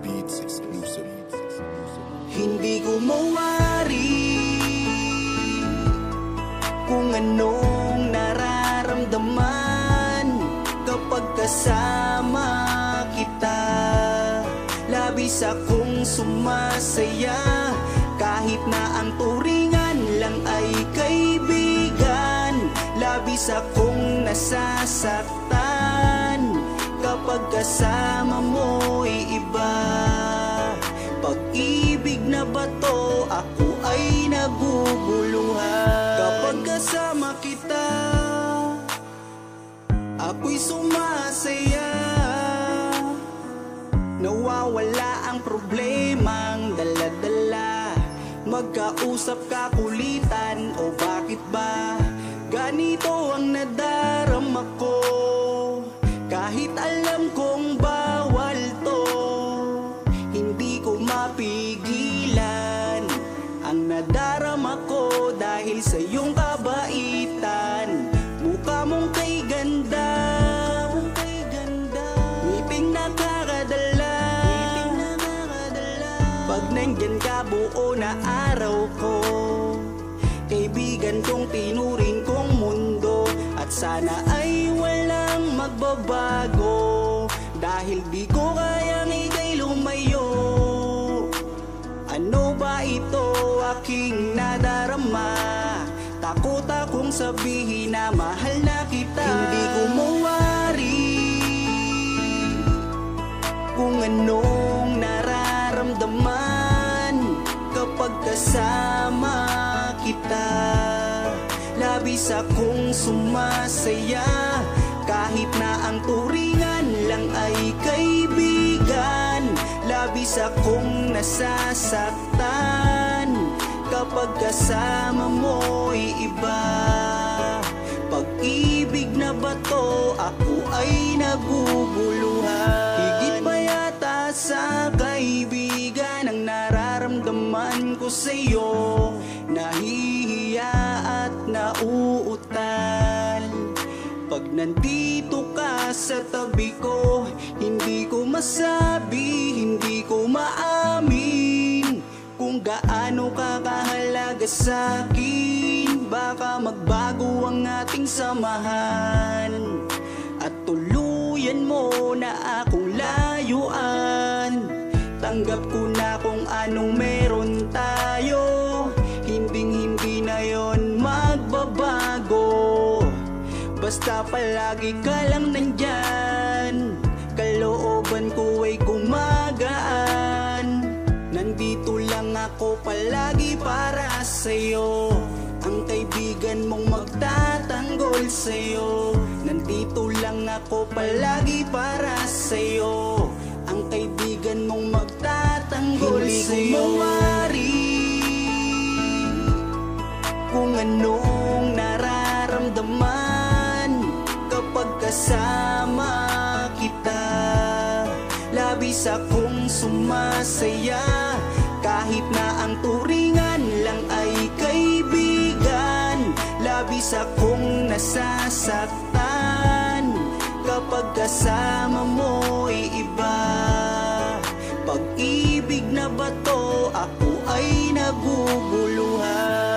Beats exclusive. Hindi ko mawari kung anong nararamdaman kapag kasama kita. Labis akong sumasaya kahit na ang turingan lang ay kaibigan. Labis akong nasasaktan kapag kasama mo'y iba. Pag-ibig na bato, ako ay naguguluhan. Kapag kasama kita, ako'y sumasaya. Nawawala ang problemang dala-dala. Magkausap ka kulitan, o bakit ba ganito ang nadarama ko? Kahit alam kong bawal to, hindi ko mapigilan ang nadarama ko dahil sa iyong kabaitan. Mukha mong kay ganda, ngiping nakakadala. Pag nandyan ka, buo na araw ko. Kaibigan kong tinuring kong mundo, at sana ay walang magbabago. Dahil di ko kayang ika'y lumayo. Ano ba ito aking nadarama? Takot akong sabihin na mahal na kita. Hindi ko mawari kung anong nararamdaman kapag kasama kita. Labis akong sumasaya kahit na ang turingan lang ay kaibigan. Labis akong nasasaktan kapag kasama mo'y iba. Pag-ibig na bato, ako ay naguguluhan. Higit pa yata sa kaibigan ang nararamdaman ko sa'yo. Nahihiya at nauutal pag nandito ka sa tabi ko. Hindi ko masabi, hindi ko maamin kung gaano ka kahalaga sa'kin. Baka magbago ang ating samahan at tuluyan mo na akong layuan. Tanggap ko na kung anong meron tayo, hinding-hindi na yon magbabago. Basta palagi ka lang nandyan, kalooban ko ay gumagaan. Nandito lang ako palagi para sa'yo, ang kaibigan mong magtatanggol sa'yo. Nandito lang ako palagi para sa'yo, ang kaibigan mong magtatanggol sa'yo. Hindi ko mawari kung anong nararamdaman kapag kasama kita. Labis akong sumasaya kahit na ang turingan lang ay kaibigan. Labis akong nasasaktan kapag kasama mo'y iba. Pag-ibig na bato, ako ay naguguluhan.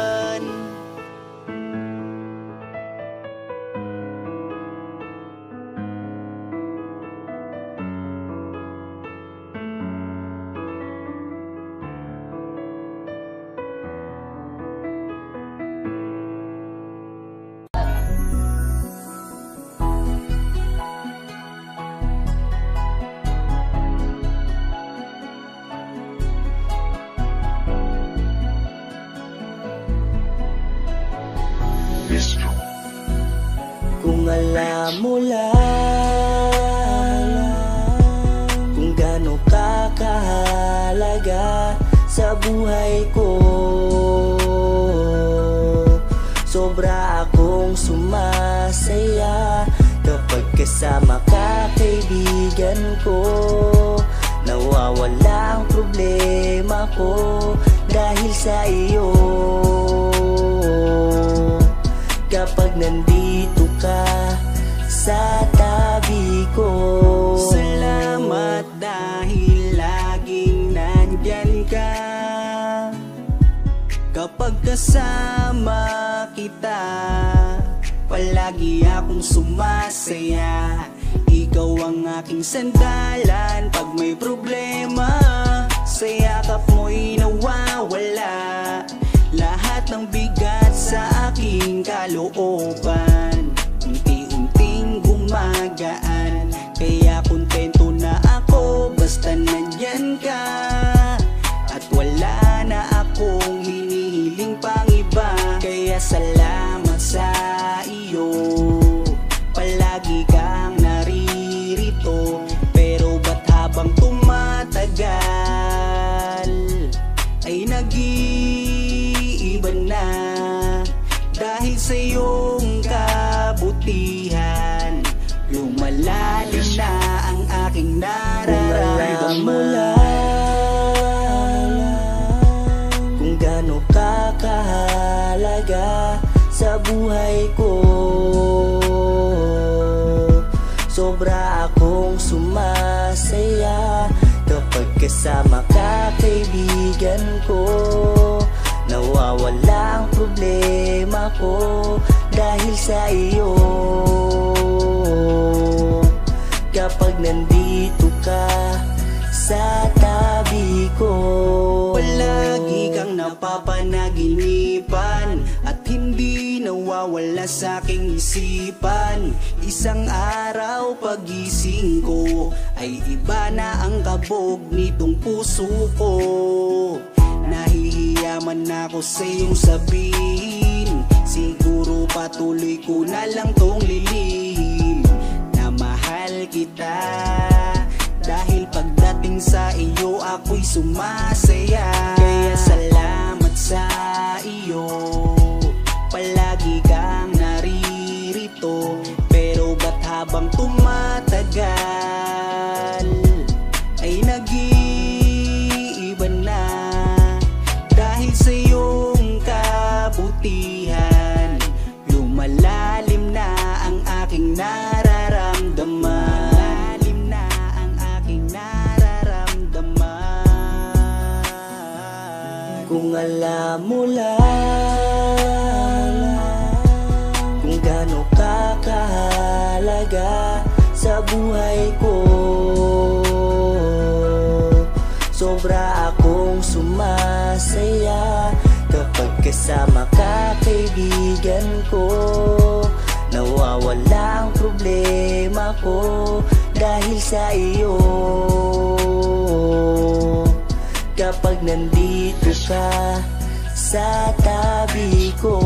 Kung alam mo lang kung gaano ka kahalaga sa buhay ko, sobra akong sumasaya kapag kasama ka, kaibigan ko. Nawawala ang problema ko dahil sa iyo. Kapag nandito ka sa tabi ko, salamat dahil kasama kita, palagi akong sumasaya. Ikaw ang aking sandalan pag may problema, sa yakap mo'y nawawala lahat ng bigat sa aking kalooban. Unti-unting gumagaan, kaya kontento na ako basta nandyan ka. At wala na akong hinihiling pang iba, kaya salamat sa iyo. Palagi kang naririto, pero ba't habang tumatagal ay nag-iiba na? Dahil sa iyong kabutihan, lumalalim na ang aking nararamdaman. Kung gaano ka kahalaga sa buhay ko, sobra akong sumasaya kapag kasama ka, kaibigan ko. Nawawala ang problema ko dahil sa iyo. Kapag nandito ka sa tabi ko, palagi kang napapanaginipan at hindi nawawala sa aking isipan. Isang araw pagising ko ay iba na ang kabog nitong puso ko. Nahihiya man ako sa iyong sabihin, siguro patuloy ko na lang tong lilihim na mahal kita. Dahil pagdating sa iyo ako'y sumasaya. Kaya salamat sa iyo, palagi kang naririto, pero ba't habang tumatagal ay nag-iiba na? Dahil sa iyong kabutihan, lumalalim na ang aking nararamdaman. Lumalalim na ang aking nararamdaman. Kung alam mo lang kung gaano ka kahalaga sa buhay ko, sobra akong sumasaya kapag kasama ka, kaibigan ko. Nawawala ang problema ko dahil sa iyo. Kapag nandito ka sa tabi ko.